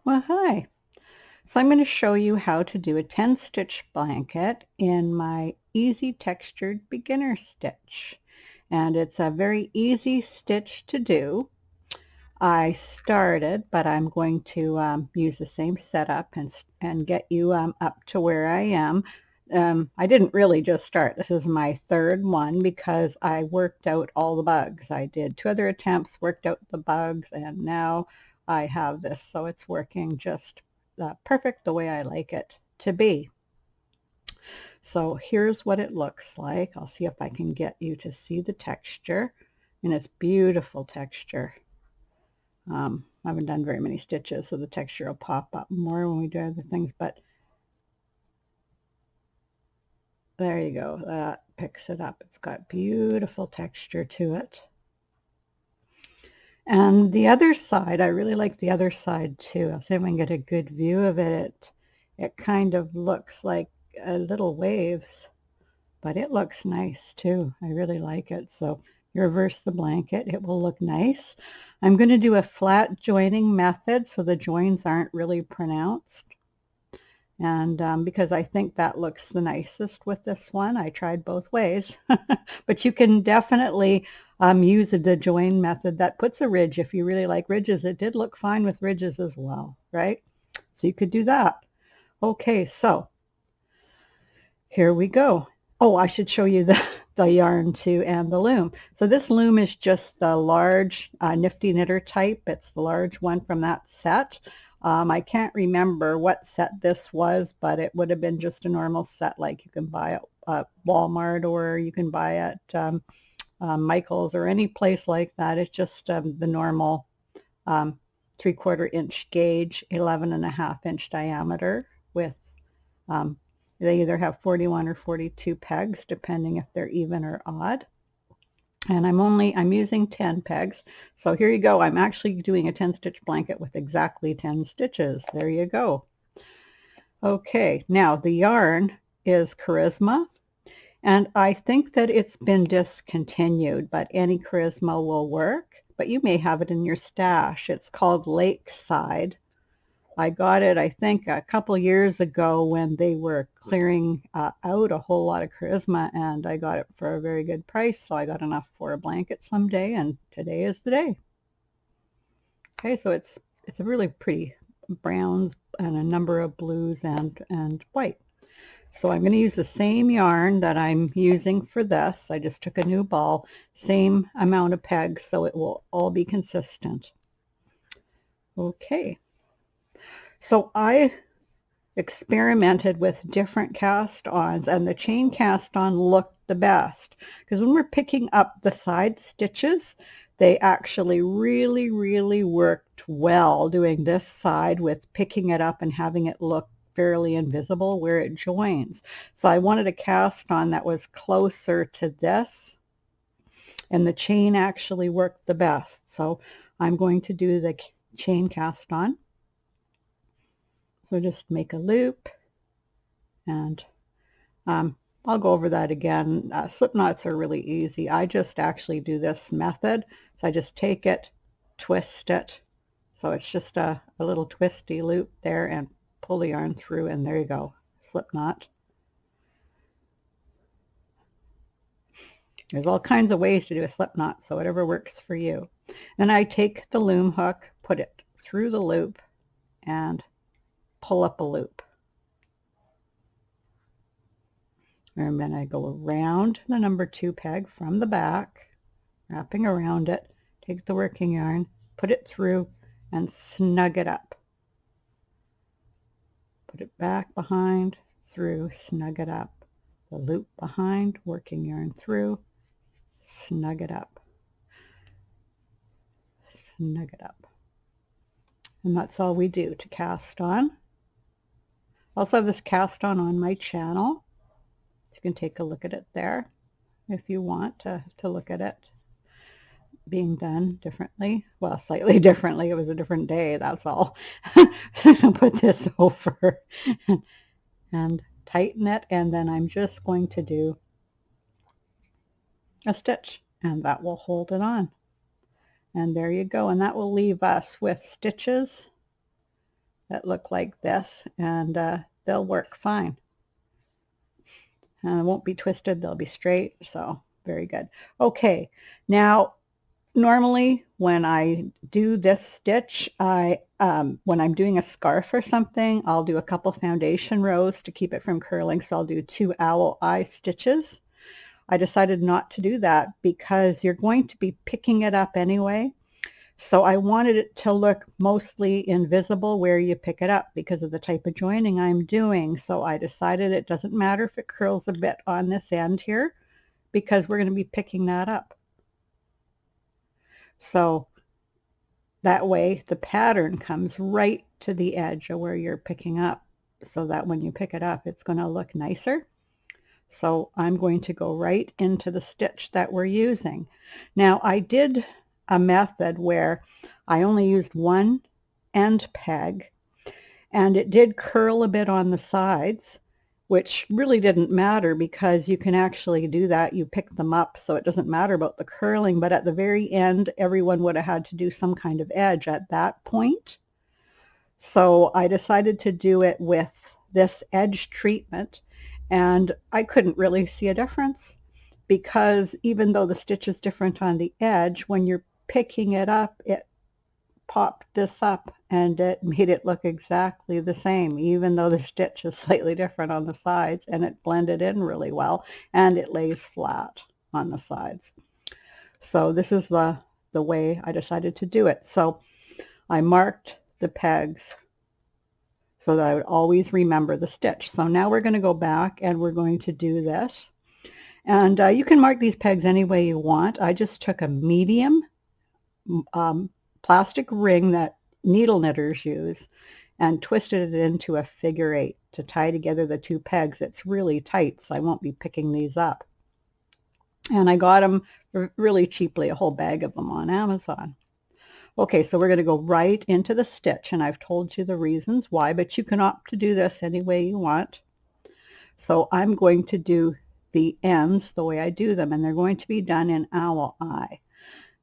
Well, hi. So I'm going to show you how to do a 10 stitch blanket in my easy textured beginner stitch. And it's a very easy stitch to do. I started, but I'm going to use the same setup and get you up to where I am. I didn't really just start. This is my third one because I worked out all the bugs. I did 2 other attempts, worked out the bugs, and now I have this. So it's working just perfect the way I like it to be. So here's what it looks like. I'll see if I can get you to see the texture, and it's beautiful texture. I haven't done very many stitches, so the texture will pop up more when we do other things, but there you go. That picks it up. It's got beautiful texture to it. And the other side, I really like the other side too. I'll see if I can get a good view of it. It kind of looks like little waves, but it looks nice too. I really like it. So you reverse the blanket, it will look nice. I'm going to do a flat joining method so the joins aren't really pronounced. And because I think that looks the nicest with this one. I tried both ways. But you can definitely use the join method that puts a ridge if you really like ridges. It did look fine with ridges as well, right? So you could do that. Okay, so here we go. Oh, I should show you the yarn too and the loom. So this loom is just the large Nifty Knitter type. It's the large one from that set. I can't remember what set this was, but it would have been just a normal set like you can buy at Walmart or you can buy at Michael's or any place like that. It's just the normal 3/4 inch gauge, 11.5 inch diameter with they either have 41 or 42 pegs, depending if they're even or odd. And I'm using 10 pegs. So here you go. I'm actually doing a 10 stitch blanket with exactly 10 stitches. There you go. Okay, now the yarn is Charisma, and I think that it's been discontinued, but any Charisma will work. But you may have it in your stash. It's called Lakeside. I got it, I think, a couple years ago when they were clearing out a whole lot of Charisma, and I got it for a very good price, so I got enough for a blanket someday, and today is the day. Okay, so it's a really pretty browns and a number of blues and white. So I'm going to use the same yarn that I'm using for this. I just took a new ball, same amount of pegs, so it will all be consistent. Okay. So I experimented with different cast-ons, and the chain cast-on looked the best because when we're picking up the side stitches, they actually really worked well doing this side with picking it up and having it look fairly invisible where it joins. So I wanted a cast-on that was closer to this, and the chain actually worked the best. So I'm going to do the chain cast-on. So just make a loop, and I'll go over that again. Slip knots are really easy. I just actually do this method. So I just take it, twist it. So it's just a little twisty loop there and pull the yarn through, and there you go, slip knot. There's all kinds of ways to do a slip knot, so whatever works for you. Then I take the loom hook, put it through the loop, and pull up a loop. And then I go around the number 2 peg from the back, wrapping around it, take the working yarn, put it through, and snug it up. Put it back behind, through, snug it up. The loop behind, working yarn through, snug it up. Snug it up. And that's all we do to cast on. Also have this cast on my channel. You can take a look at it there if you want to look at it being done differently. Well, slightly differently. It was a different day, that's all. I'll put this over and tighten it, and then I'm just going to do a stitch, and that will hold it on. And there you go, and that will leave us with stitches that look like this, and they'll work fine. And it won't be twisted, they'll be straight, so very good. Okay, now normally when I do this stitch, when I'm doing a scarf or something, I'll do a couple foundation rows to keep it from curling, so I'll do 2 owl eye stitches. I decided not to do that because you're going to be picking it up anyway. So I wanted it to look mostly invisible where you pick it up because of the type of joining I'm doing. So I decided it doesn't matter if it curls a bit on this end here because we're going to be picking that up. So that way the pattern comes right to the edge of where you're picking up so that when you pick it up, it's going to look nicer. So I'm going to go right into the stitch that we're using. Now I did a method where I only used one end peg, and it did curl a bit on the sides, which really didn't matter because you can actually do that. You pick them up, so it doesn't matter about the curling, but at the very end, everyone would have had to do some kind of edge at that point. So I decided to do it with this edge treatment, and I couldn't really see a difference because even though the stitch is different on the edge, when you're picking it up, it popped this up and it made it look exactly the same, even though the stitch is slightly different on the sides, and it blended in really well, and it lays flat on the sides. So this is the way I decided to do it. So I marked the pegs so that I would always remember the stitch. So now we're going to go back and we're going to do this. And you can mark these pegs any way you want. I just took a medium plastic ring that needle knitters use and twisted it into a figure 8 to tie together the 2 pegs. It's really tight, so I won't be picking these up. And I got them really cheaply, a whole bag of them on Amazon. Okay, so we're going to go right into the stitch, and I've told you the reasons why, but you can opt to do this any way you want. So I'm going to do the ends the way I do them, and they're going to be done in owl eye.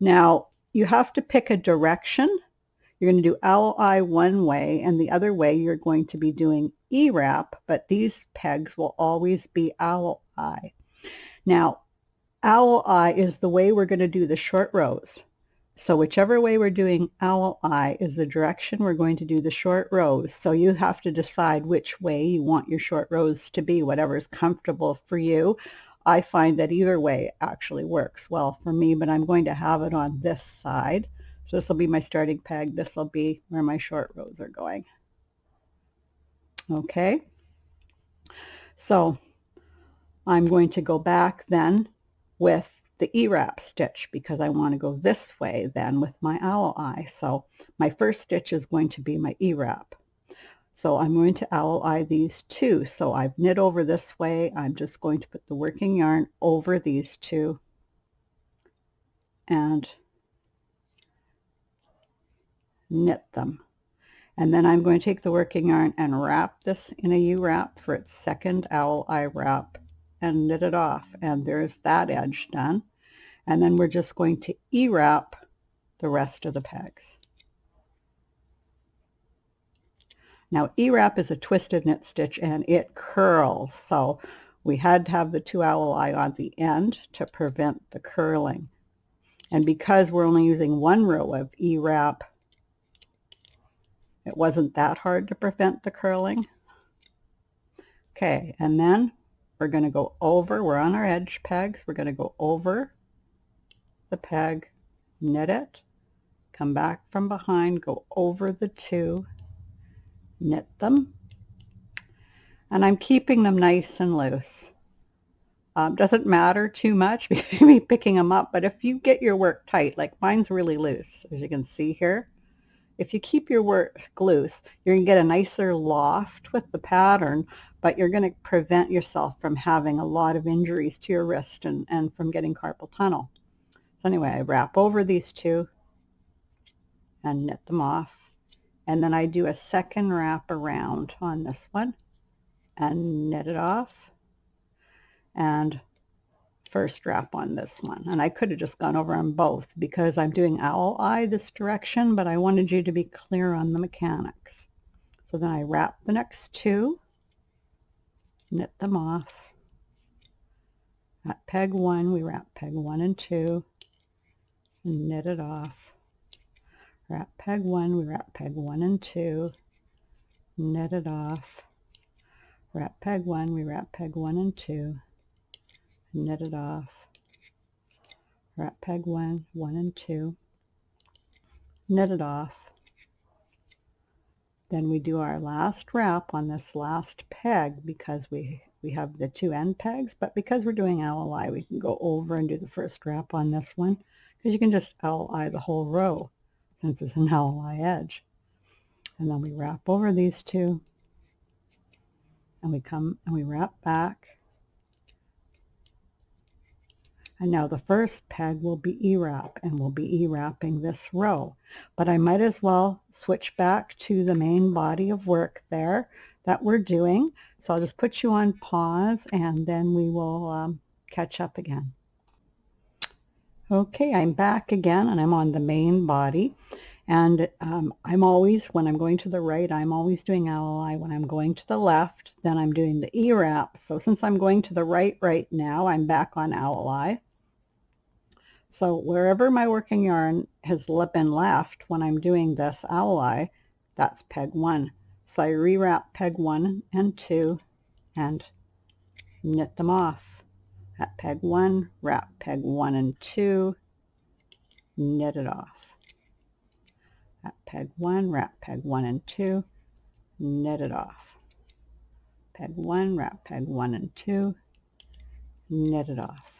Now, you have to pick a direction. You're going to do owl eye one way, and the other way you're going to be doing E-wrap, but these pegs will always be owl eye. Now, owl eye is the way we're going to do the short rows. So whichever way we're doing owl eye is the direction we're going to do the short rows. So you have to decide which way you want your short rows to be, whatever is comfortable for you. I find that either way actually works well for me, but I'm going to have it on this side. So this will be my starting peg. This will be where my short rows are going. Okay. So I'm going to go back then with the E-wrap stitch because I want to go this way then with my owl eye. So my first stitch is going to be my E-wrap. So I'm going to owl eye these 2. So I've knit over this way. I'm just going to put the working yarn over these 2 and knit them. And then I'm going to take the working yarn and wrap this in a U-wrap for its second owl eye wrap and knit it off. And there's that edge done. And then we're just going to E-wrap the rest of the pegs. Now E-wrap is a twisted knit stitch and it curls, so we had to have the 2 owl eye on the end to prevent the curling. And because we're only using 1 row of E-wrap, it wasn't that hard to prevent the curling. Okay, and then we're going to go over, we're on our edge pegs, we're going to go over the peg, knit it, come back from behind, go over the 2, knit them, and I'm keeping them nice and loose. Doesn't matter too much because you'll be picking them up, but if you get your work tight, like mine's really loose, as you can see here, if you keep your work loose, you're going to get a nicer loft with the pattern, but you're going to prevent yourself from having a lot of injuries to your wrist and from getting carpal tunnel. So anyway, I wrap over these 2 and knit them off. And then I do a second wrap around on this one and knit it off. And first wrap on this one. And I could have just gone over on both because I'm doing owl eye this direction, but I wanted you to be clear on the mechanics. So then I wrap the next 2, knit them off. At peg 1, we wrap peg 1 and 2, and knit it off. Wrap peg 1, we wrap peg 1 and 2, knit it off. Wrap peg 1, we wrap peg 1 and 2, knit it off. Wrap peg 1, 1 and 2, knit it off. Then we do our last wrap on this last peg because we have the 2 end pegs, but because we're doing owl-eye, we can go over and do the first wrap on this one, because you can just owl-eye the whole row since it's an owl-eye edge. And then we wrap over these 2, and we come and we wrap back. And now the first peg will be E-wrap, and we'll be E-wrapping this row. But I might as well switch back to the main body of work there that we're doing. So I'll just put you on pause, and then we will catch up again. Okay, I'm back again, and I'm on the main body. And I'm always, when I'm going to the right, I'm always doing owl-eye. When I'm going to the left, then I'm doing the E-wrap. So since I'm going to the right now, I'm back on owl-eye. So wherever my working yarn has been left when I'm doing this owl-eye, that's peg 1. So I rewrap peg 1 and 2 and knit them off. At peg 1, wrap peg 1 and 2, knit it off. At peg 1, wrap peg 1 and 2, knit it off. Peg 1, wrap peg 1 and 2, knit it off.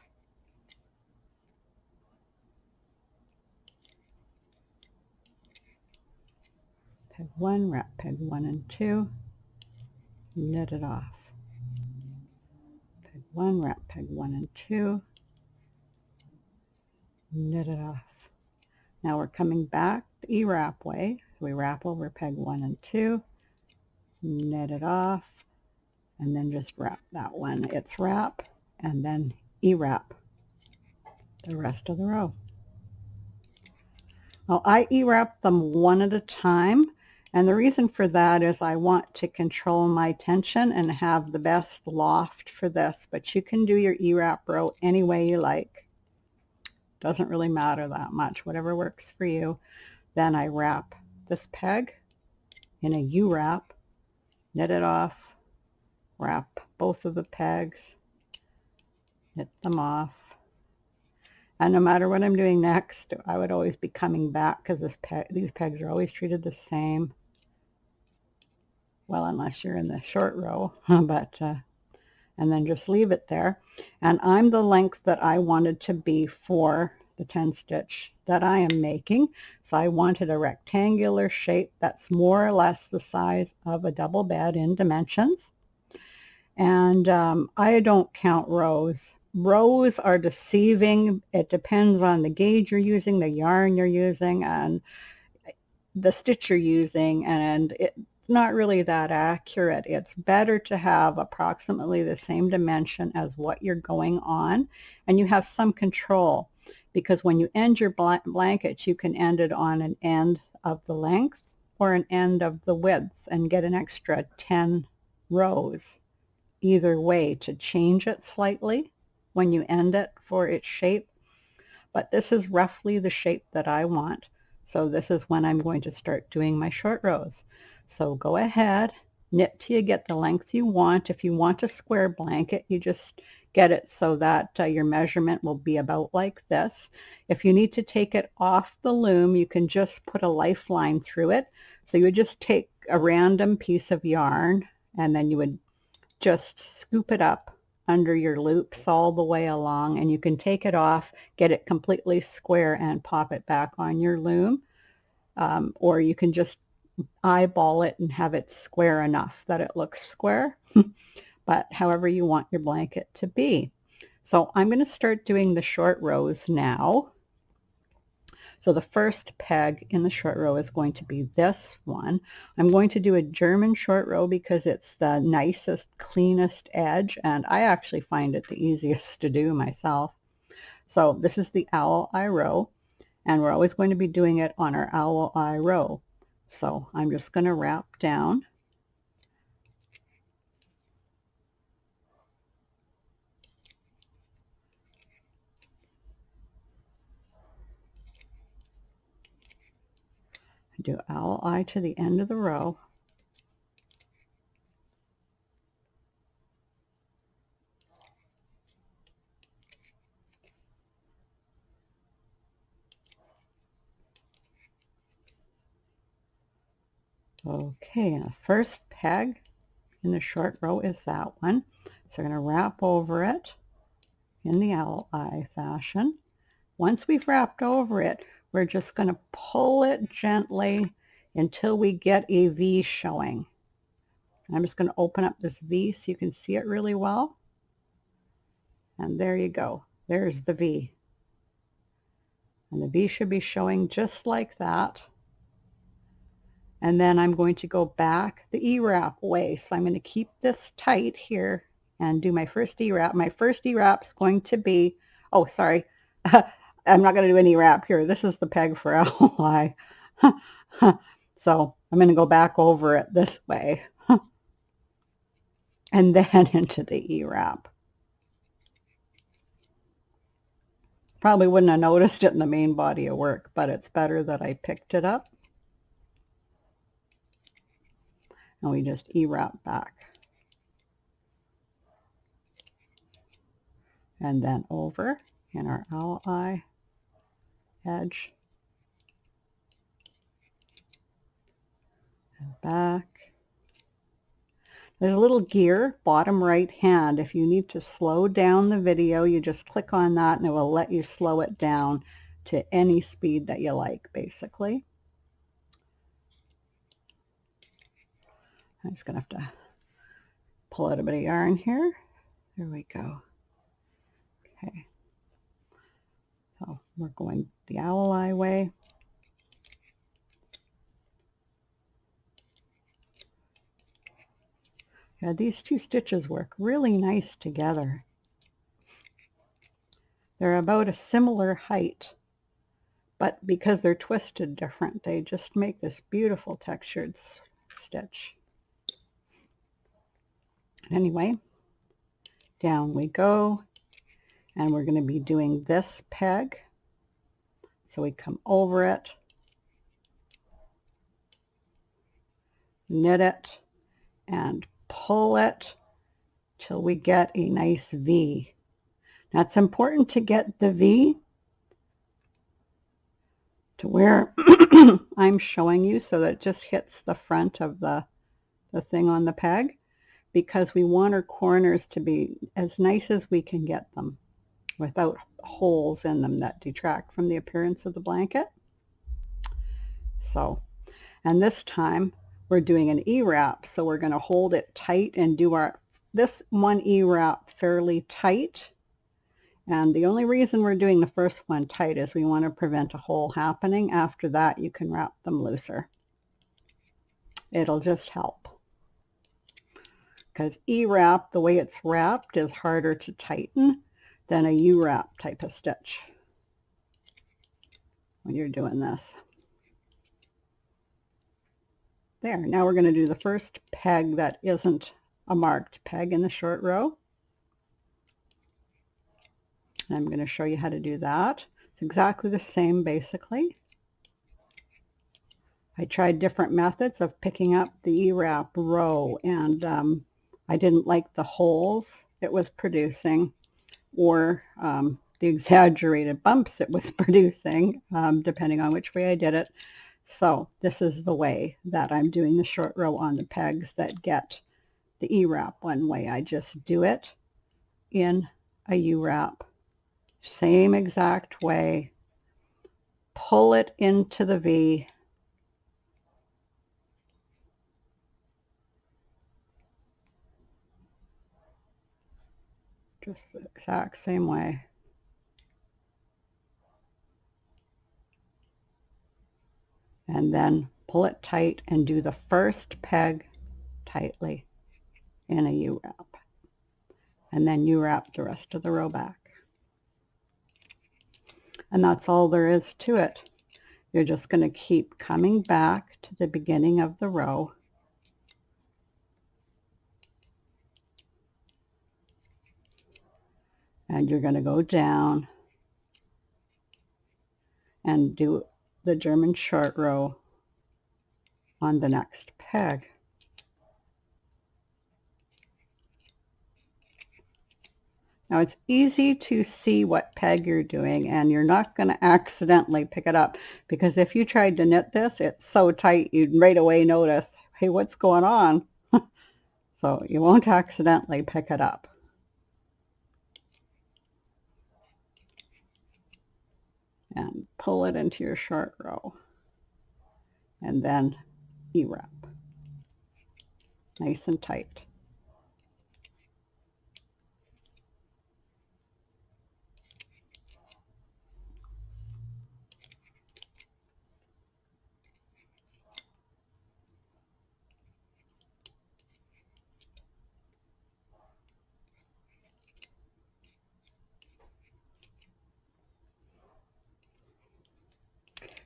Peg 1, wrap peg 1 and 2, knit it off. Peg 1, wrap peg 1 and 2, knit it off. Now we're coming back the E-wrap way. So we wrap over peg 1 and 2, knit it off, and then just wrap that one. It's wrap, and then E-wrap the rest of the row. Now I E-wrap them one at a time, and the reason for that is I want to control my tension and have the best loft for this, but you can do your E-wrap row any way you like. Doesn't really matter that much, whatever works for you. Then I wrap this peg in a U-wrap, knit it off, wrap both of the pegs, knit them off. And no matter what I'm doing next, I would always be coming back because these pegs are always treated the same. Well, unless you're in the short row, but and then just leave it there. And I'm the length that I wanted to be for the 10 stitch that I am making. So I wanted a rectangular shape that's more or less the size of a double bed in dimensions. And I don't count rows. Rows are deceiving. It depends on the gauge you're using, the yarn you're using, and the stitch you're using, and it's not really that accurate. It's better to have approximately the same dimension as what you're going on, and you have some control, because when you end your blanket, you can end it on an end of the length or an end of the width and get an extra 10 rows either way to change it slightly when you end it for its shape. But this is roughly the shape that I want. So this is when I'm going to start doing my short rows. So go ahead, knit till you get the length you want. If you want a square blanket, you just get it so that your measurement will be about like this. If you need to take it off the loom, you can just put a lifeline through it. So you would just take a random piece of yarn, and then you would just scoop it up under your loops all the way along, and you can take it off, get it completely square, and pop it back on your loom. Or you can just eyeball it and have it square enough that it looks square, but however you want your blanket to be. So I'm going to start doing the short rows now. So the first peg in the short row is going to be this one. I'm going to do a German short row because it's the nicest, cleanest edge, and I actually find it the easiest to do myself. So this is the owl-eye row, and we're always going to be doing it on our owl-eye row. So I'm just going to wrap down Do owl eye to the end of the row. Okay, and the first peg in the short row is that one. So we're going to wrap over it in the owl eye fashion. Once we've wrapped over it, we're just going to pull it gently until we get a V showing. I'm just going to open up this V so you can see it really well. And there you go. There's the V. And the V should be showing just like that. And then I'm going to go back the E-wrap way. So I'm going to keep this tight here and do my first E-wrap. My first E-wrap is going to be, oh, sorry. I'm not going to do any wrap here. This is the peg for owl eye. So I'm going to go back over it this way. And then into the E-wrap. Probably wouldn't have noticed it in the main body of work, but it's better that I picked it up. And we just E-wrap back. And then over in our owl eye edge. And back. There's a little gear, bottom right hand. If you need to slow down the video, you just click on that and it will let you slow it down to any speed that you like, basically. I'm just going to have to pull out a bit of yarn here. There we go. Okay. So we're going the owl eye way. Yeah, these two stitches work really nice together. They're about a similar height, but because they're twisted different, they just make this beautiful textured stitch. Anyway, down we go, and we're going to be doing this peg. So we come over it, knit it, and pull it till we get a nice V. Now it's important to get the V to where I'm showing you so that it just hits the front of the thing on the peg, because we want our corners to be as nice as we can get them without holes in them that detract from the appearance of the blanket. So, and this time we're doing an E-wrap, so we're going to hold it tight and do this one E-wrap fairly tight. And the only reason we're doing the first one tight is we want to prevent a hole happening. After that, you can wrap them looser. It'll just help. Because E-wrap, the way it's wrapped, is harder to tighten than a U-wrap type of stitch when you're doing this. There, now we're going to do the first peg that isn't a marked peg in the short row. And I'm going to show you how to do that. It's exactly the same basically. I tried different methods of picking up the E-wrap row, and I didn't like the holes it was producing or the exaggerated bumps it was producing, depending on which way I did it. So this is the way that I'm doing the short row on the pegs that get the E-wrap one way. I just do it in a U-wrap, same exact way, pull it into the V, just the exact same way. And then pull it tight and do the first peg tightly in a U-wrap. And then U-wrap the rest of the row back. And that's all there is to it. You're just going to keep coming back to the beginning of the row. And you're going to go down and do the German short row on the next peg. Now it's easy to see what peg you're doing, and you're not going to accidentally pick it up, because if you tried to knit this, it's so tight you'd right away notice, hey, what's going on? So you won't accidentally pick it up. And pull it into your short row, and then E-wrap, nice and tight.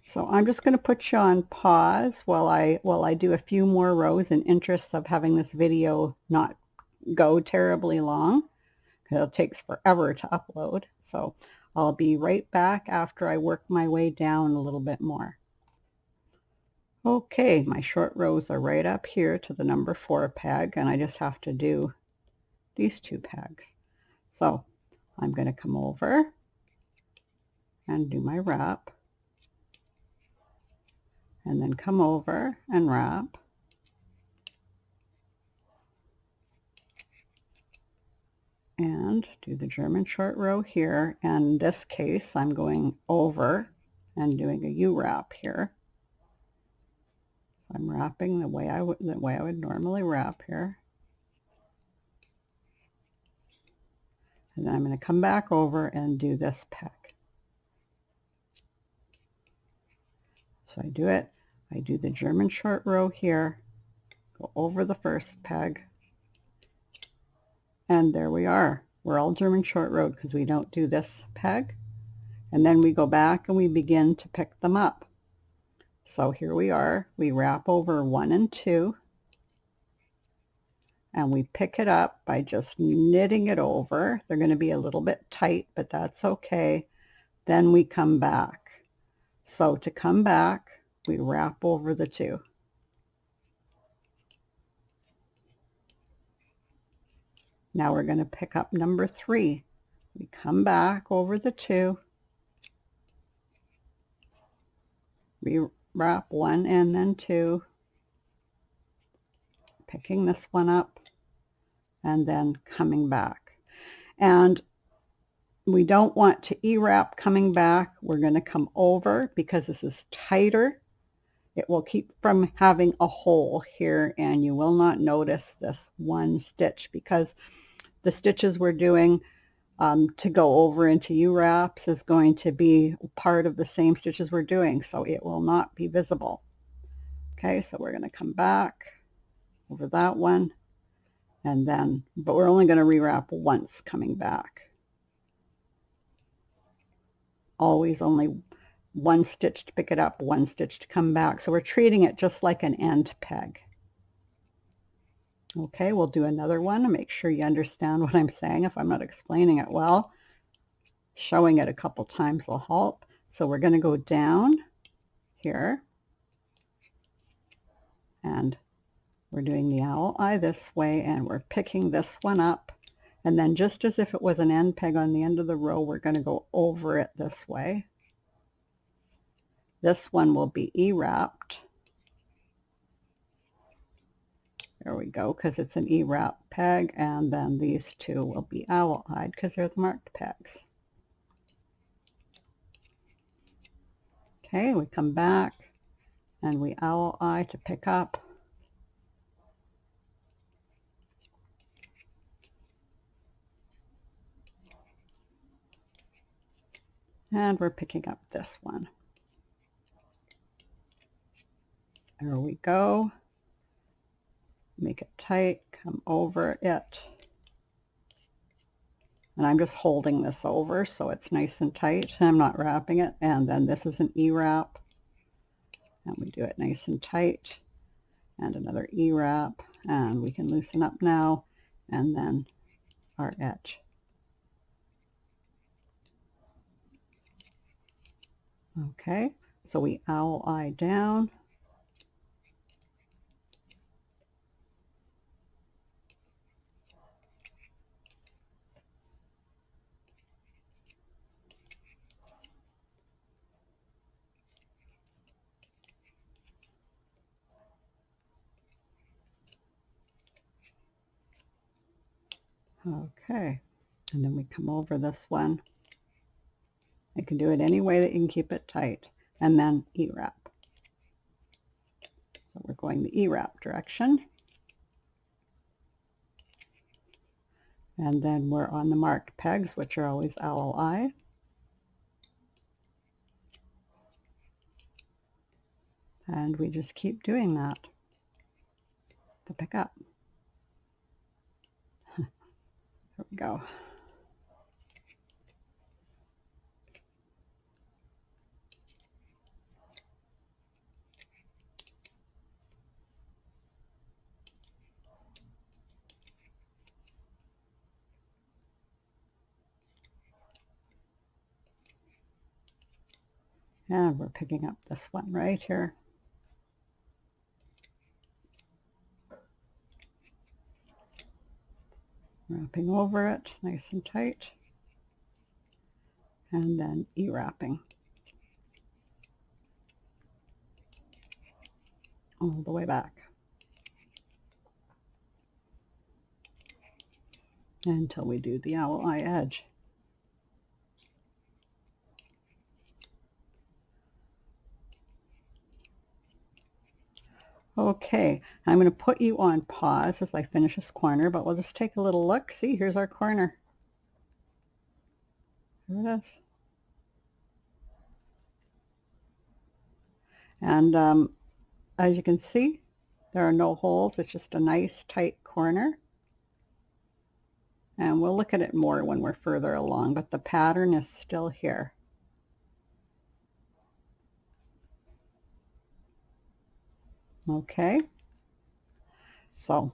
So I'm just going to put you on pause while I do a few more rows in interest of having this video not go terribly long, because it takes forever to upload. So I'll be right back after I work my way down a little bit more. Okay, my short rows are right up here to the number 4 peg, and I just have to do these 2 pegs. So I'm going to come over and do my wrap, and then come over and wrap, and do the German short row here. And in this case, I'm going over and doing a U-wrap here. So I'm wrapping the way I would normally wrap here. And then I'm going to come back over and do this peg. So I do it. I do the German short row here, go over the first peg, and there we are. We're all German short rowed because we don't do this peg. And then we go back and we begin to pick them up. So here we are. We wrap over 1 and 2, and we pick it up by just knitting it over. They're going to be a little bit tight, but that's okay. Then we come back. So to come back, we wrap over the 2. Now we're going to pick up number 3. We come back over the 2. We wrap 1 and then 2, picking this one up, and then coming back. And we don't want to E-wrap coming back. We're going to come over because this is tighter. It will keep from having a hole here, and you will not notice this one stitch because the stitches we're doing to go over into U-wraps is going to be part of the same stitches we're doing, so it will not be visible. Okay, so we're going to come back over that one, and then, but we're only going to rewrap once coming back. Always only 1 stitch to pick it up, 1 stitch to come back. So we're treating it just like an end peg. Okay, we'll do another one and make sure you understand what I'm saying if I'm not explaining it well. Showing it a couple times will help. So we're going to go down here, and we're doing the owl eye this way, and we're picking this one up, and then just as if it was an end peg on the end of the row, we're going to go over it this way. This one will be E-wrapped. There we go, because it's an E-wrap peg, and then these 2 will be owl-eyed because they're the marked pegs. Okay, we come back and we owl-eye to pick up. And we're picking up this one. There we go. Make it tight, come over it. And I'm just holding this over so it's nice and tight. I'm not wrapping it. And then this is an E-wrap. And we do it nice and tight. And another E-wrap. And we can loosen up now. And then our edge. Okay, so we owl eye down. Okay, and then we come over this one. You can do it any way that you can keep it tight, and then E-wrap. So we're going the E-wrap direction. And then we're on the marked pegs, which are always owl eye. And we just keep doing that to pick up. There we go. And we're picking up this one right here. Wrapping over it nice and tight. And then E-wrapping all the way back until we do the owl eye edge. Okay, I'm going to put you on pause as I finish this corner, but we'll just take a little look. See, here's our corner. There it is. And as you can see, there are no holes. It's just a nice tight corner. And we'll look at it more when we're further along, but the pattern is still here. Okay, so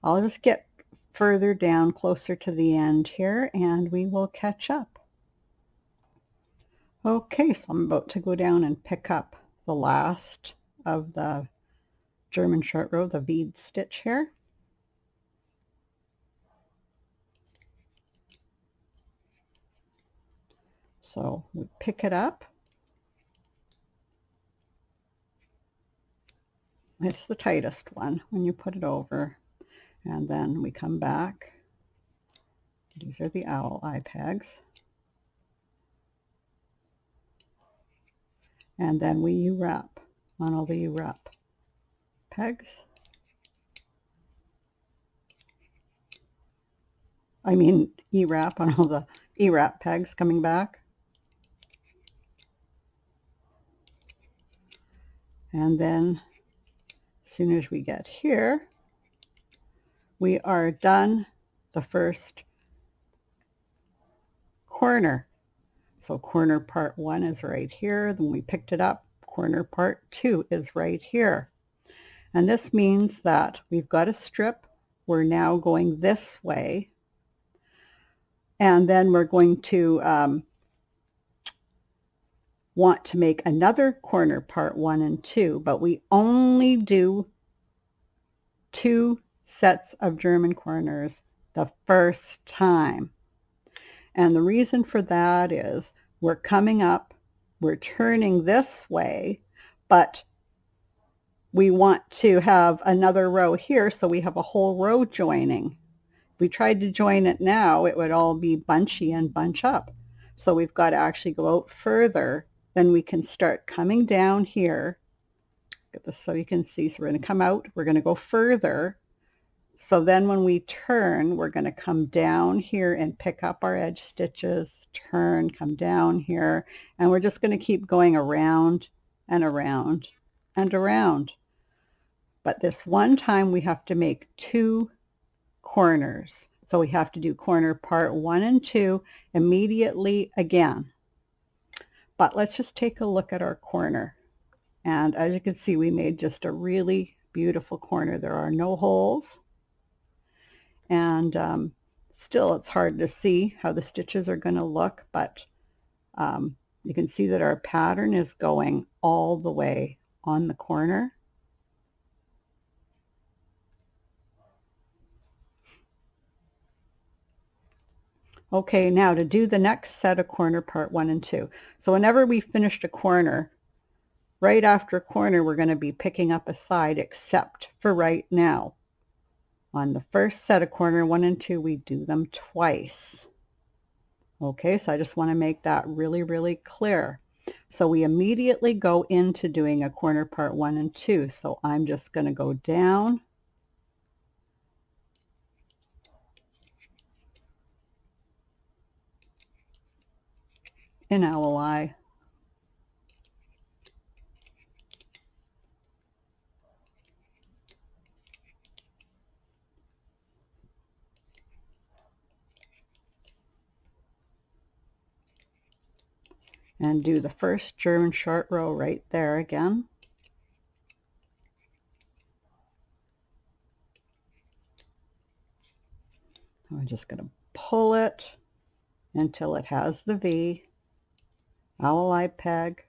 I'll just get further down closer to the end here and we will catch up. Okay, so I'm about to go down and pick up the last of the German short row, the bead stitch here. So we pick it up. It's the tightest one when you put it over, and then we come back. These are the owl eye pegs. And then we U-wrap on all the U-wrap pegs. I mean E-wrap on all the E-wrap pegs coming back. And then as soon as we get here, we are done the first corner. So corner part 1 is right here. Then we picked it up. Corner part 2 is right here. And this means that we've got a strip. We're now going this way. And then we're going to want to make another corner part 1 and 2, but we only do 2 sets of German corners the first time. And the reason for that is we're coming up, we're turning this way, but we want to have another row here, so we have a whole row joining. If we tried to join it now, it would all be bunchy and bunch up. So we've got to actually go out further. Then we can start coming down here. Get this so you can see. So we're going to come out, we're going to go further. So then when we turn, we're going to come down here and pick up our edge stitches, turn, come down here, and we're just going to keep going around and around and around. But this one time we have to make 2 corners. So we have to do corner part 1 and 2 immediately again. But let's just take a look at our corner. And as you can see, we made just a really beautiful corner. There are no holes. And still it's hard to see how the stitches are going to look, but you can see that our pattern is going all the way on the corner. Okay, now to do the next set of corner part 1 and 2. So whenever we finished a corner, right after a corner, we're going to be picking up a side, except for right now. On the first set of corner 1 and 2, we do them twice. Okay, so I just want to make that really, really clear. So we immediately go into doing a corner part 1 and 2. So I'm just going to go down in owl eye, and do the first German short row right there again. I'm just going to pull it until it has the V, owl eye peg,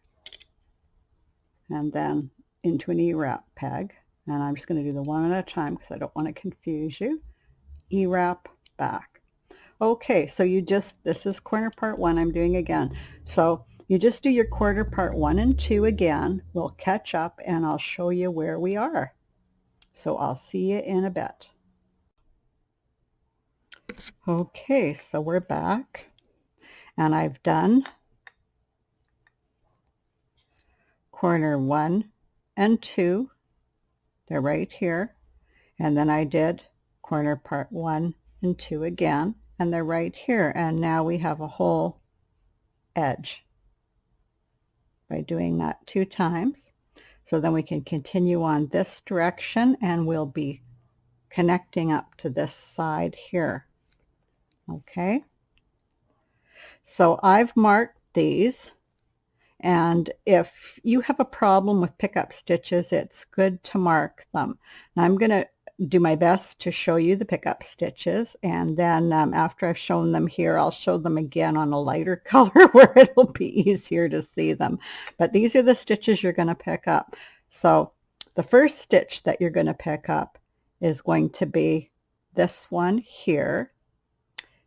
and then into an E-wrap peg. And I'm just going to do the one at a time because I don't want to confuse you. E-wrap back. Okay, so this is corner part 1 I'm doing again. So you just do your corner part 1 and 2 again. We'll catch up and I'll show you where we are. So I'll see you in a bit. Okay, so we're back and I've done corner 1 and 2. They're right here. And then I did corner part 1 and 2 again, and they're right here. And now we have a whole edge by doing that 2 times. So then we can continue on this direction and we'll be connecting up to this side here. Okay, so I've marked these, and if you have a problem with pickup stitches, it's good to mark them. Now I'm going to do my best to show you the pickup stitches, and then after I've shown them here, I'll show them again on a lighter color where it'll be easier to see them. But these are the stitches you're going to pick up. So the first stitch that you're going to pick up is going to be this one here,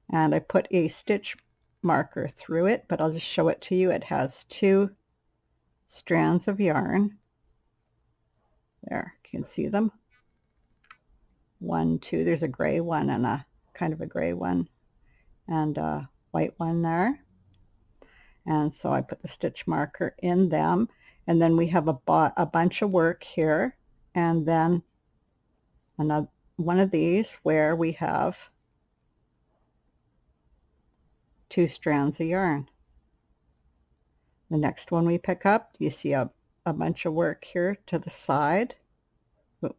and I put a stitch marker through it, but I'll just show it to you. It has 2 strands of yarn. There, you can see them. 1, 2, there's a gray one and a kind of a gray one and a white one there. And so I put the stitch marker in them, and then we have a bunch of work here, and then another one of these where we have 2 strands of yarn. The next one we pick up, you see a bunch of work here to the side. Ooh,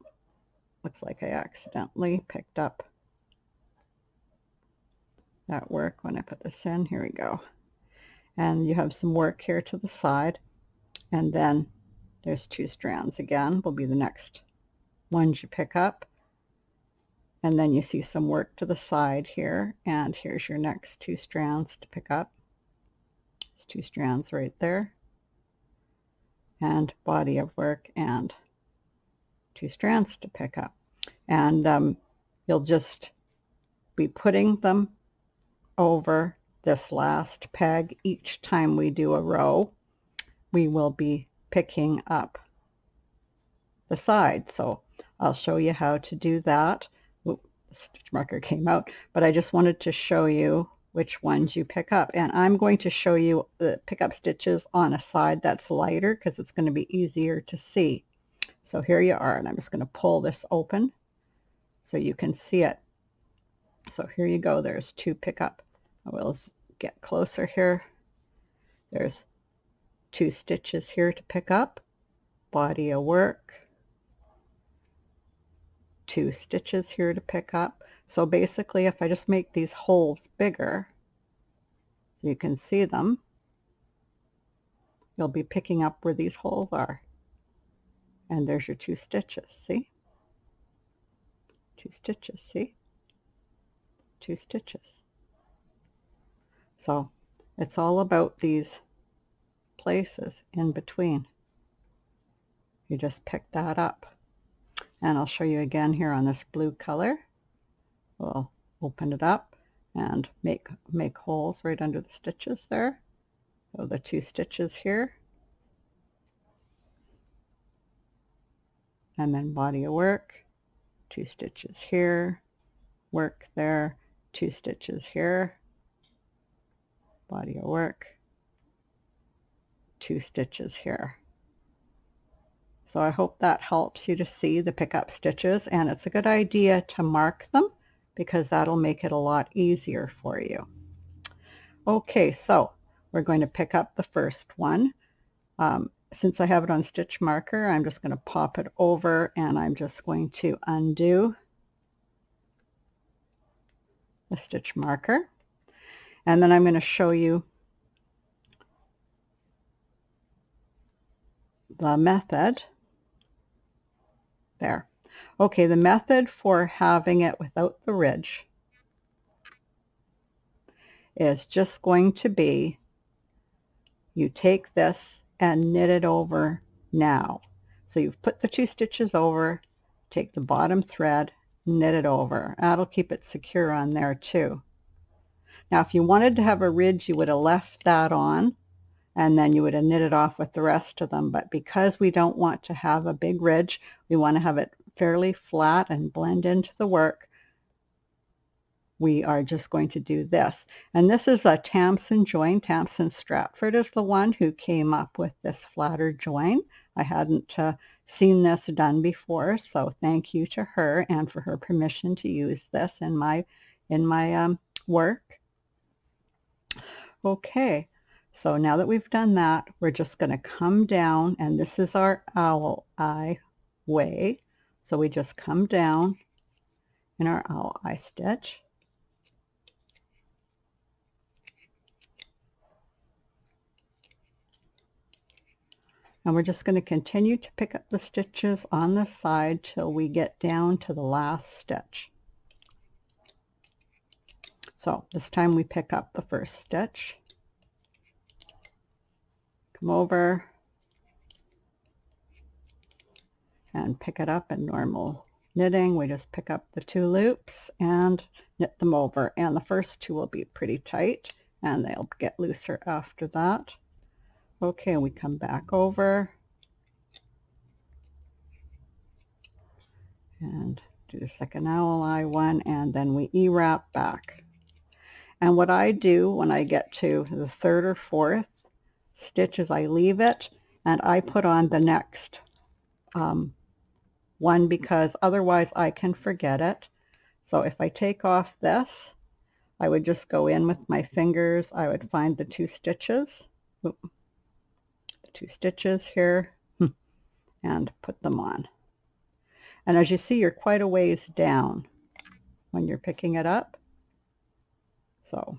looks like I accidentally picked up that work when I put this in. Here we go. And you have some work here to the side, and then there's 2 strands again will be the next ones you pick up. And then you see some work to the side here, and here's your next 2 strands to pick up. There's 2 strands right there, and body of work and 2 strands to pick up. And you'll just be putting them over this last peg. Each time we do a row, we will be picking up the side. So I'll show you how to do that. Oop, the stitch marker came out, but I just wanted to show you which ones you pick up. And I'm going to show you the pickup stitches on a side that's lighter because it's going to be easier to see. So here you are, and I'm just going to pull this open so you can see it. So here you go. There's 2 pickup. I will get closer here. There's 2 stitches here to pick up, body of work, 2 stitches here to pick up. So basically, if I just make these holes bigger so you can see them, you'll be picking up where these holes are. And there's your 2 stitches, see? 2 stitches, see? 2 stitches. So it's all about these places in between. You just pick that up. And I'll show you again here on this blue color. We'll open it up and make holes right under the stitches there. So the 2 stitches here. And then body of work, 2 stitches here, work there, 2 stitches here, body of work, 2 stitches here. So I hope that helps you to see the pickup stitches, and it's a good idea to mark them because that'll make it a lot easier for you. Okay, so we're going to pick up the first one. Since I have it on stitch marker, I'm just going to pop it over, and I'm just going to undo the stitch marker. And then I'm going to show you the method. There. Okay, the method for having it without the ridge is just going to be, you take this and knit it over now. So you've put the 2 stitches over, take the bottom thread, knit it over. That'll keep it secure on there too. Now if you wanted to have a ridge, you would have left that on and then you would have knit it off with the rest of them. But because we don't want to have a big ridge, we want to have it fairly flat and blend into the work, we are just going to do this. And this is a Tamsin join. Tamsin Stratford is the one who came up with this flatter join. I hadn't seen this done before, so thank you to her and for her permission to use this in my work. Okay, so now that we've done that, we're just going to come down, and this is our owl eye way. So we just come down in our owl eye stitch. And we're just going to continue to pick up the stitches on the side till we get down to the last stitch. So this time we pick up the first stitch, come over and pick it up in normal knitting. We just pick up the 2 loops and knit them over, and the first 2 will be pretty tight and they'll get looser after that. Okay, we come back over and do the second owl eye one, and then we E-wrap back. And what I do when I get to the 3rd or 4th stitch is I leave it and I put on the next one, because otherwise I can forget it. So if I take off this, I would just go in with my fingers. I would find the 2 stitches. The 2 stitches here and put them on. And as you see, you're quite a ways down when you're picking it up. So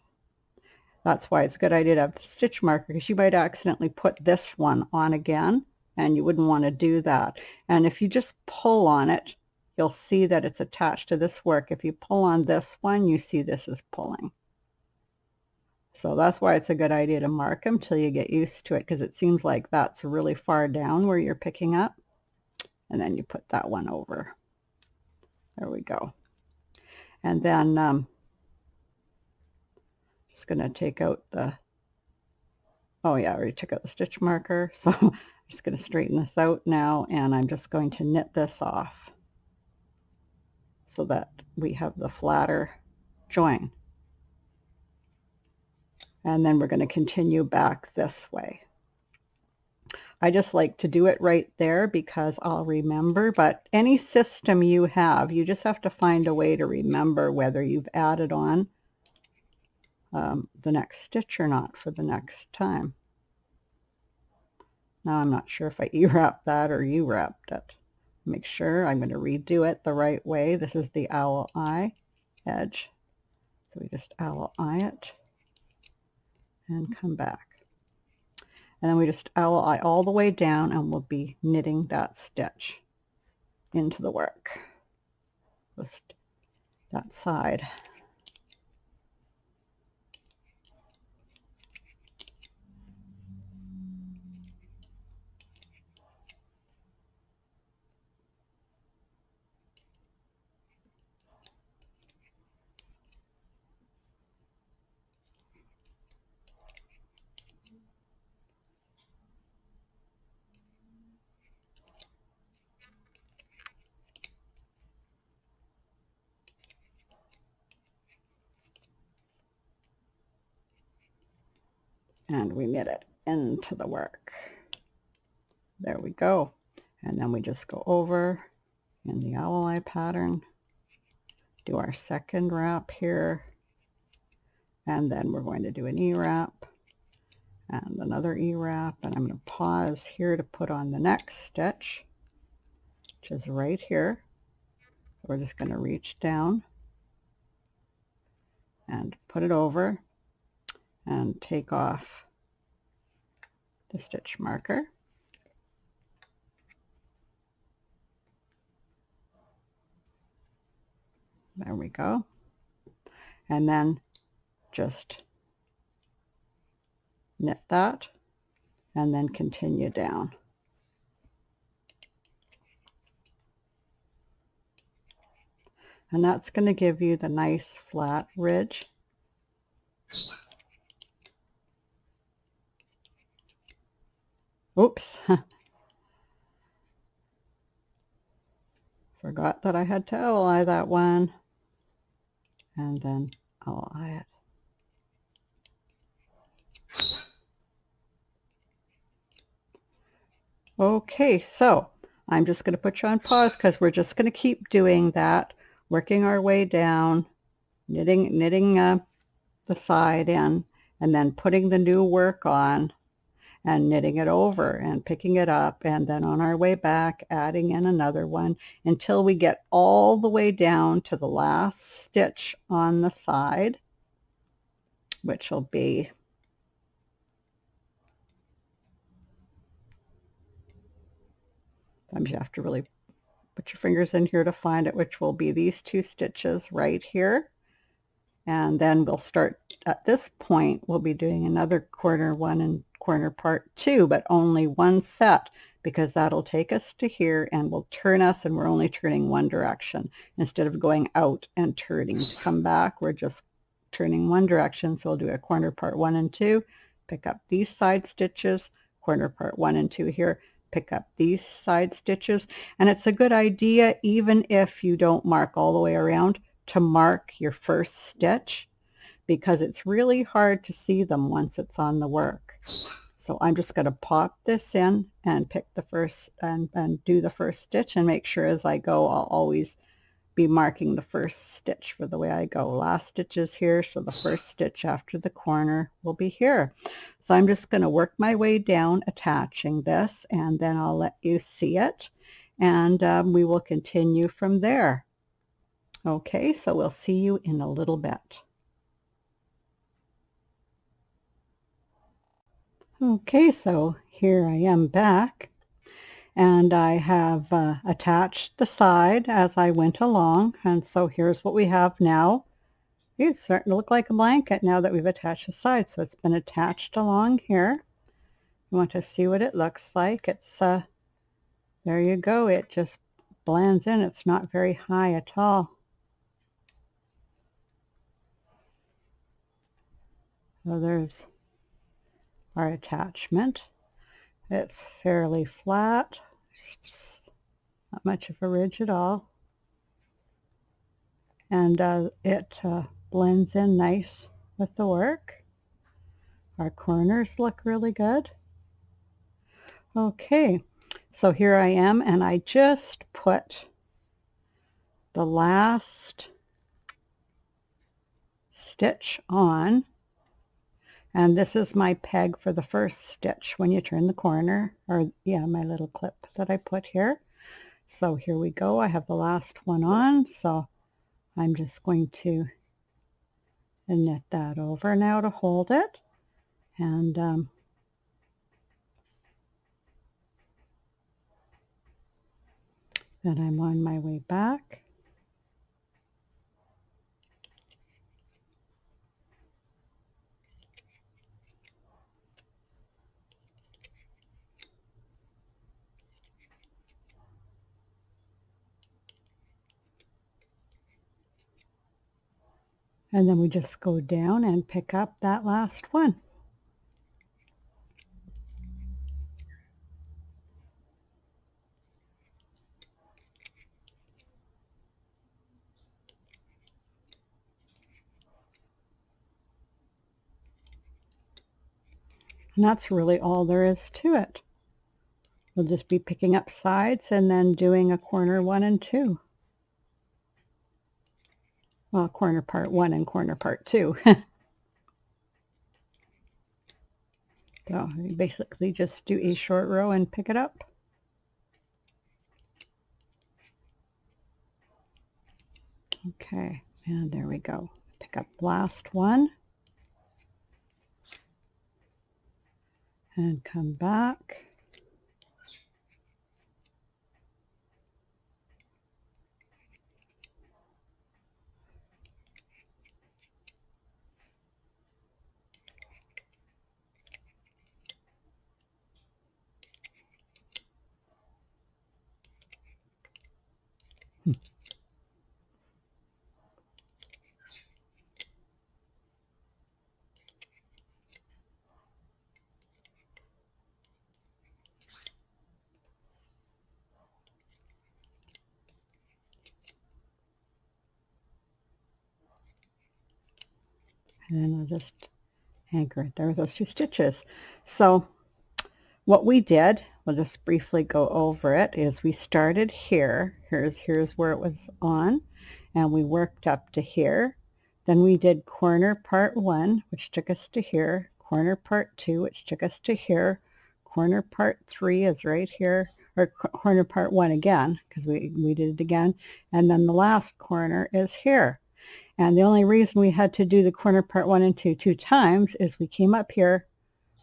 that's why it's a good idea to have the stitch marker, because you might accidentally put this one on again, and you wouldn't want to do that. And if you just pull on it, you'll see that it's attached to this work. If you pull on this one, you see this is pulling. So that's why it's a good idea to mark them till you get used to it, because it seems like that's really far down where you're picking up. And then you put that one over. There we go. And then just going to take out the, oh yeah, I already took out the stitch marker. So I'm just going to straighten this out now, and I'm just going to knit this off so that we have the flatter join. And then we're going to continue back this way. I just like to do it right there because I'll remember, but any system you have, you just have to find a way to remember whether you've added on the next stitch or not for the next time. Now I'm not sure if I E-wrapped that or U-wrapped it. Make sure I'm going to redo it the right way. This is the owl eye edge. So we just owl eye it and come back. And then we just owl eye all the way down, and we'll be knitting that stitch into the work. Just that side. and we knit it into the work. There we go. And then we just go over in the owl eye pattern, do our second wrap here, and then we're going to do an E-wrap and another E-wrap, and I'm going to pause here to put on the next stitch, which is right here. So we're just going to reach down and put it over and take off the stitch marker. There we go. And then just knit that and then continue down. And that's going to give you the nice flat ridge. Oops. Forgot that I had to owl eye that one. And then owl eye it. Okay, so I'm just going to put you on pause because we're just going to keep doing that, working our way down, knitting the side in, and then putting the new work on and knitting it over and picking it up, and then on our way back adding in another one until we get all the way down to the last stitch on the side, which will be sometimes you have to really put your fingers in here to find it, which will be these two stitches right here. And then we'll start at this point, we'll be doing another corner one and corner part two, but only one set, because that'll take us to here and will turn us, and we're only turning one direction instead of going out and turning to come back. We're just turning one direction. So we'll do a corner part 1 and 2, pick up these side stitches, corner part 1 and 2 here, pick up these side stitches. And it's a good idea, even if you don't mark all the way around, to mark your first stitch, because it's really hard to see them once it's on the work. So I'm just going to pop this in and pick the first and do the first stitch, and make sure as I go I'll always be marking the first stitch for the way I go. Last stitch is here, so the first stitch after the corner will be here. So I'm just going to work my way down attaching this, and then I'll let you see it, and we will continue from there. Okay, so we'll see you in a little bit. Okay, so here I am back, and I have attached the side as I went along, and so here's what we have now. It's starting to look like a blanket now that we've attached the side, so it's been attached along here. You want to see what it looks like. It's there you go, it just blends in. It's not very high at all. So there's our attachment. It's fairly flat, just not much of a ridge at all, and it blends in nice with the work. Our corners look really good. Okay, so here I am, and I just put the last stitch on, and this is my peg for the first stitch when you turn the corner, or yeah, my little clip that I put here. So here we go. I have the last one on, so I'm just going to knit that over now to hold it, and then I'm on my way back. And then we just go down and pick up that last one. And that's really all there is to it. We'll just be picking up sides and then doing a corner 1 and 2. Well, corner part 1 and corner part 2. So you basically just do a short row and pick it up. Okay, and there we go. Pick up the last one. And come back. And then I'll just anchor it there with those 2 stitches. So what we did, we'll just briefly go over it, is we started here. Here's where it was on, and we worked up to here. Then we did corner part 1, which took us to here, corner part 2, which took us to here, corner part 3 is right here, or corner part 1 again, because we did it again, and then the last corner is here. And the only reason we had to do the corner part 1 and 2 2 times is we came up here,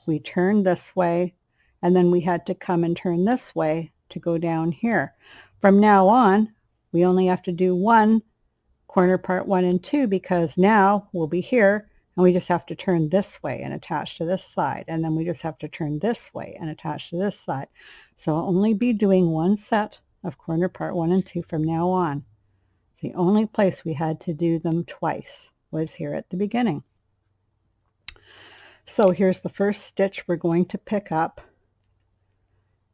we turned this way, and then we had to come and turn this way to go down here. From now on, we only have to do one corner part 1 and 2, because now we'll be here and we just have to turn this way and attach to this side, and then we just have to turn this way and attach to this side. So I'll only be doing one set of corner part 1 and 2 from now on. The only place we had to do them twice was here at the beginning. So here's the first stitch we're going to pick up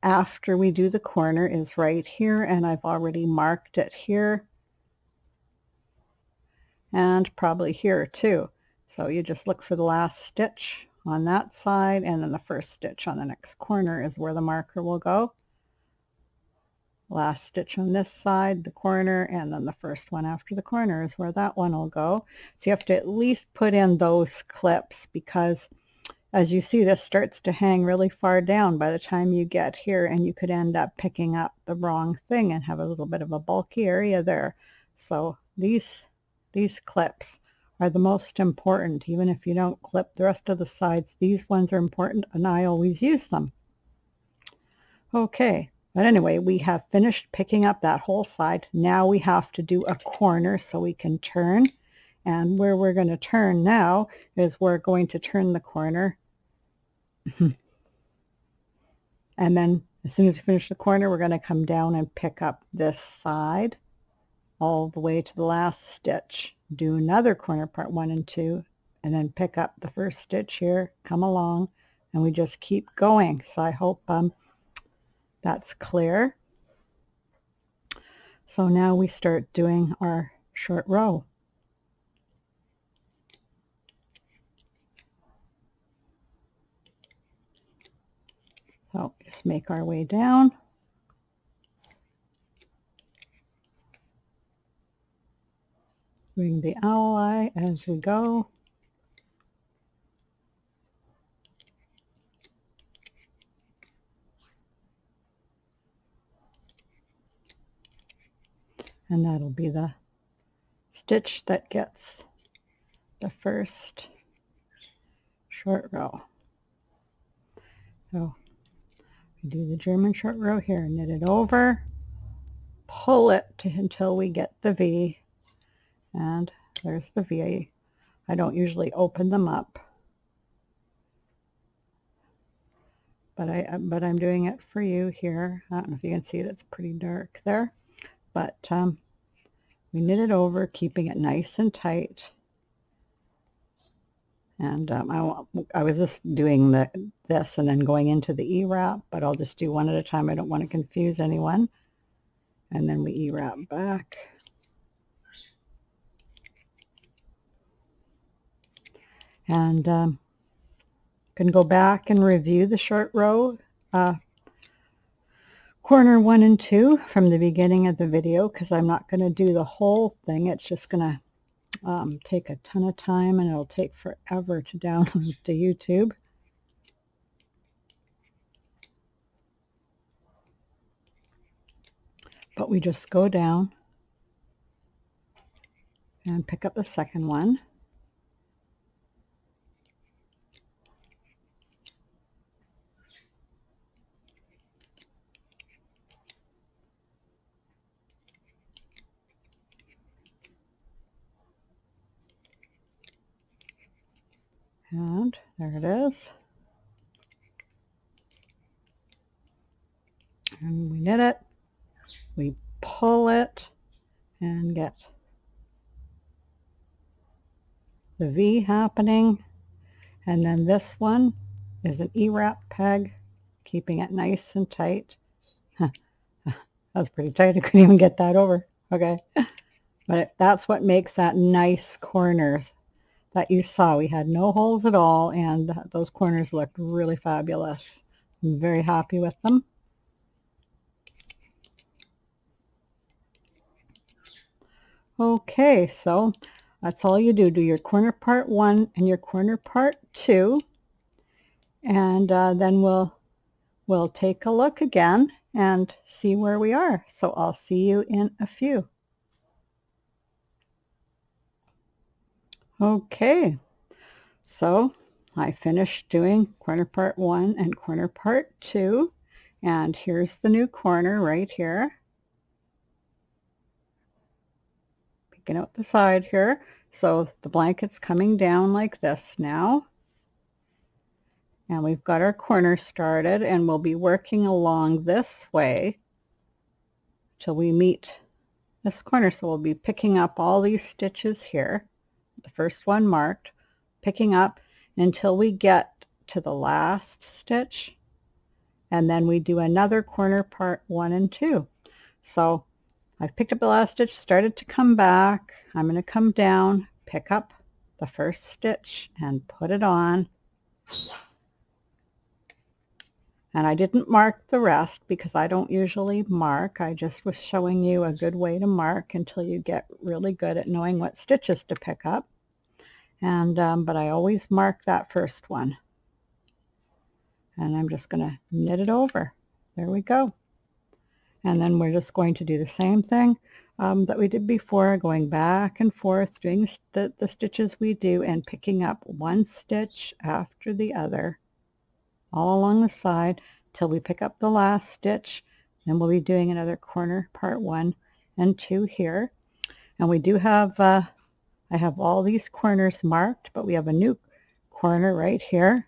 after we do the corner is right here, and I've already marked it here and probably here too. So you just look for the last stitch on that side, and then the first stitch on the next corner is where the marker will go. Last stitch on this side, the corner, and then the first one after the corner is where that one will go. So you have to at least put in those clips, because as you see, this starts to hang really far down by the time you get here, and you could end up picking up the wrong thing and have a little bit of a bulky area there. So these clips are the most important. Even if you don't clip the rest of the sides, these ones are important, and I always use them. Okay. But anyway, we have finished picking up that whole side. Now we have to do a corner so we can turn. And where we're going to turn now is we're going to turn the corner. And then as soon as we finish the corner, we're going to come down and pick up this side all the way to the last stitch. Do another corner part 1 and 2, and then pick up the first stitch here, come along, and we just keep going. So I hope that's clear. So now we start doing our short row. So just make our way down. Bring the owl eye as we go. And that'll be the stitch that gets the first short row. So we do the German short row here, knit it over, pull it until we get the V, and there's the V. I don't usually open them up, but I'm doing it for you here. I don't know if you can see it, it's pretty dark there, but we knit it over, keeping it nice and tight. And I was just doing this and then going into the E-wrap, but I'll just do one at a time. I don't want to confuse anyone. And then we E-wrap back. And can go back and review the short row, corner 1 and 2 from the beginning of the video, because I'm not going to do the whole thing. It's just going to take a ton of time, and it'll take forever to download to YouTube. But we just go down and pick up the second one. And there it is. And we knit it, we pull it, and get the V happening. And then this one is an E-wrap peg, keeping it nice and tight. That was pretty tight. I couldn't even get that over. Okay. But that's what makes that nice corners that you saw. We had no holes at all, and those corners looked really fabulous. I'm very happy with them. Okay, so that's all you do. Do your corner part 1 and your corner part 2, and then we'll take a look again and see where we are. So I'll see you in a few. Okay, so I finished doing corner part 1 and corner part 2, and here's the new corner right here. Picking out the side here. So the blanket's coming down like this now. And we've got our corner started, and we'll be working along this way till we meet this corner. So we'll be picking up all these stitches here, the first one marked, picking up until we get to the last stitch, and then we do another corner part 1 and 2. So I've picked up the last stitch, started to come back. I'm going to come down, pick up the first stitch and put it on. And I didn't mark the rest because I don't usually mark. I just was showing you a good way to mark until you get really good at knowing what stitches to pick up. And but I always mark that first one. And I'm just going to knit it over. There we go. And then we're just going to do the same thing that we did before, going back and forth, doing the stitches we do and picking up one stitch after the other all along the side till we pick up the last stitch. Then we'll be doing another corner part 1 and 2 here. And we do have, I have all these corners marked, but we have a new corner right here.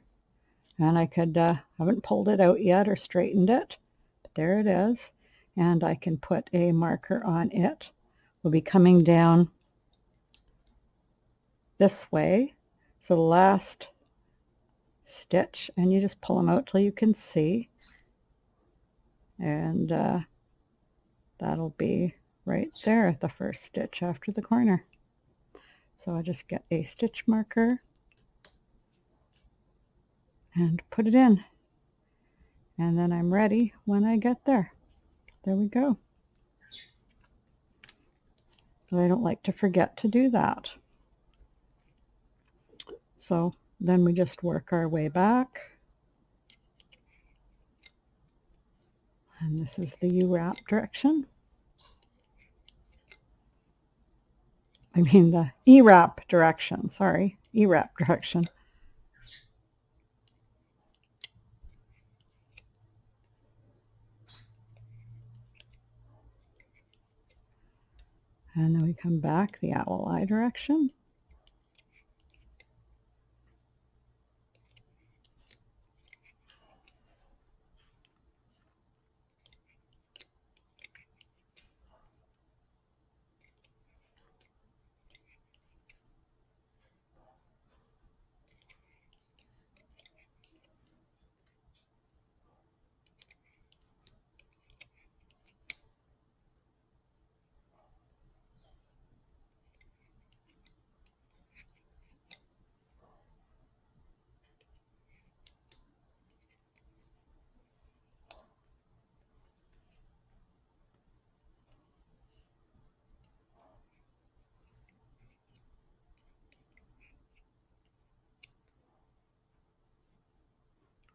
And I could, haven't pulled it out yet or straightened it, but there it is. And I can put a marker on it. We'll be coming down this way. So the last stitch, and you just pull them out till you can see, and that'll be right there at the first stitch after the corner. So I just get a stitch marker and put it in, and then I'm ready when I get there. There we go. But I don't like to forget to do that. So then we just work our way back. And this is the U-wrap direction. I mean the E-wrap direction, sorry, E-wrap direction. And then we come back the owl eye direction.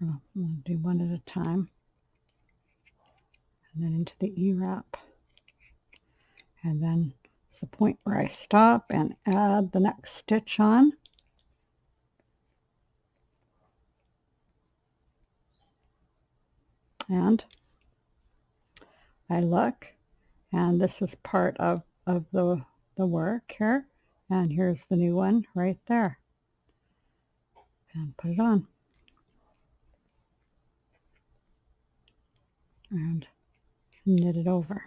I'm going to do one at a time. And then into the E-wrap. And then it's the point where I stop and add the next stitch on. And I look, and this is part of the work here. And here's the new one right there. And put it on. And knit it over.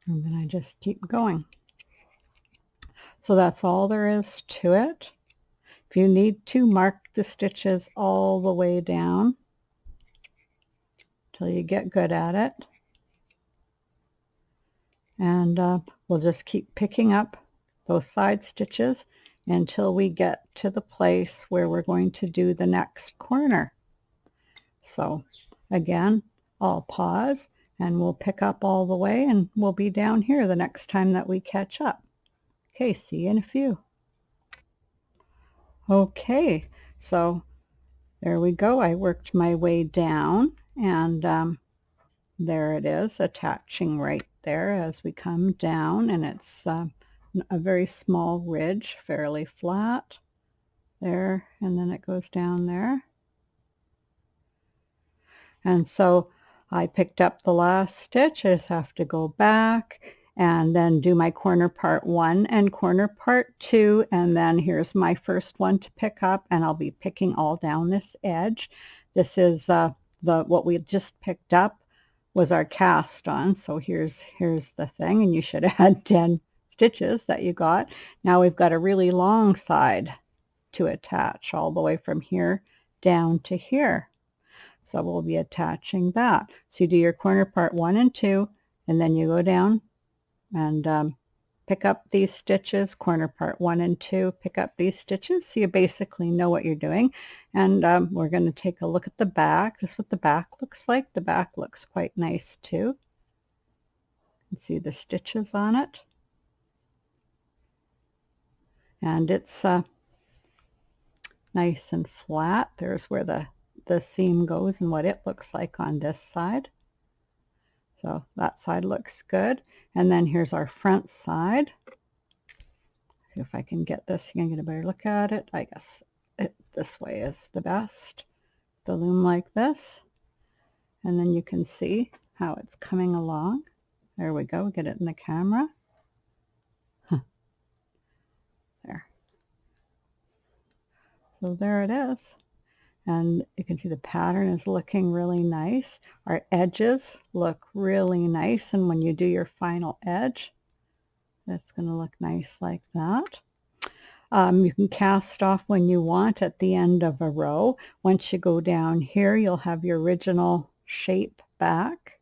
And then I just keep going. So that's all there is to it. If you need to, mark the stitches all the way down till you get good at it. And we'll just keep picking up those side stitches until we get to the place where we're going to do the next corner. So again, I'll pause and we'll pick up all the way, and we'll be down here the next time that we catch up. Okay, see you in a few. Okay, so there we go. I worked my way down, and there it is, attaching right there as we come down, and it's a very small ridge, fairly flat there, and then it goes down there. And so I picked up the last stitch. I just have to go back and then do my corner part 1 and corner part 2, and then here's my first one to pick up, and I'll be picking all down this edge. This is what we just picked up was our cast on. So here's the thing, and you should add 10 stitches that you got. Now we've got a really long side to attach all the way from here down to here. So we'll be attaching that. So you do your corner part 1 and 2, and then you go down and pick up these stitches, corner part 1 and 2, pick up these stitches, so you basically know what you're doing. And we're going to take a look at the back. This is what the back looks like. The back looks quite nice too. You can see the stitches on it. And it's nice and flat. There's where the seam goes and what it looks like on this side. So that side looks good. And then here's our front side. See if I can get this. You can get a better look at it. I guess this way is the best. The loom like this. And then you can see how it's coming along. There we go. Get it in the camera. There. So there it is. And you can see the pattern is looking really nice. Our edges look really nice, and when you do your final edge, that's going to look nice like that. You can cast off when you want at the end of a row. Once you go down here, you'll have your original shape back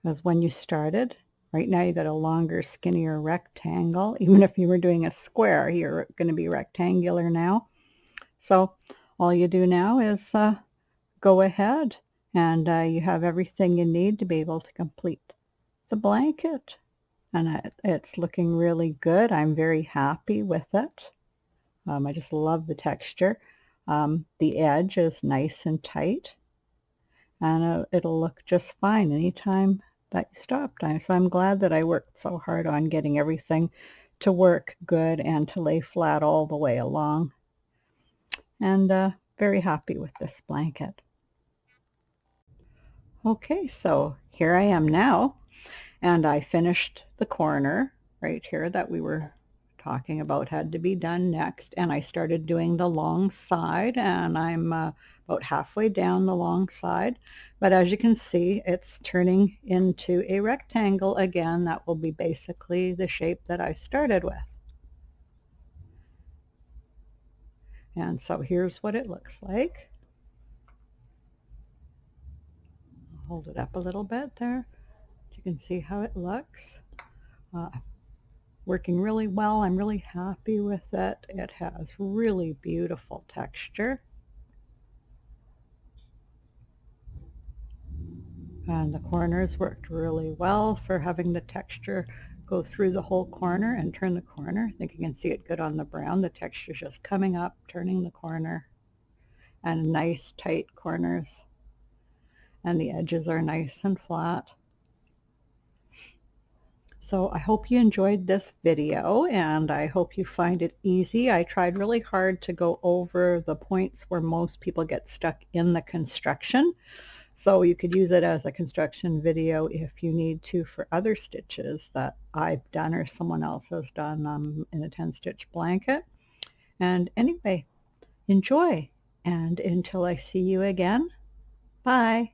as when you started. Right now you got a longer, skinnier rectangle. Even if you were doing a square, you're going to be rectangular now. So all you do now is go ahead, and you have everything you need to be able to complete the blanket. And it's looking really good. I'm very happy with it. I just love the texture. The edge is nice and tight, and it'll look just fine anytime that you stop. So I'm glad that I worked so hard on getting everything to work good and to lay flat all the way along. And very happy with this blanket. Okay, so here I am now, and I finished the corner right here that we were talking about had to be done next, and I started doing the long side, and I'm about halfway down the long side, but as you can see, it's turning into a rectangle again. That will be basically the shape that I started with. And so here's what it looks like. I'll hold it up a little bit there. You can see how it looks. Working really well. I'm really happy with it. It has really beautiful texture. And the corners worked really well for having the texture go through the whole corner and turn the corner. I think you can see it good on the brown. The texture's just coming up, turning the corner, and nice tight corners. And the edges are nice and flat. So I hope you enjoyed this video, and I hope you find it easy. I tried really hard to go over the points where most people get stuck in the construction. So you could use it as a construction video if you need to for other stitches that I've done or someone else has done in a 10-stitch blanket. And anyway, enjoy. And until I see you again, bye.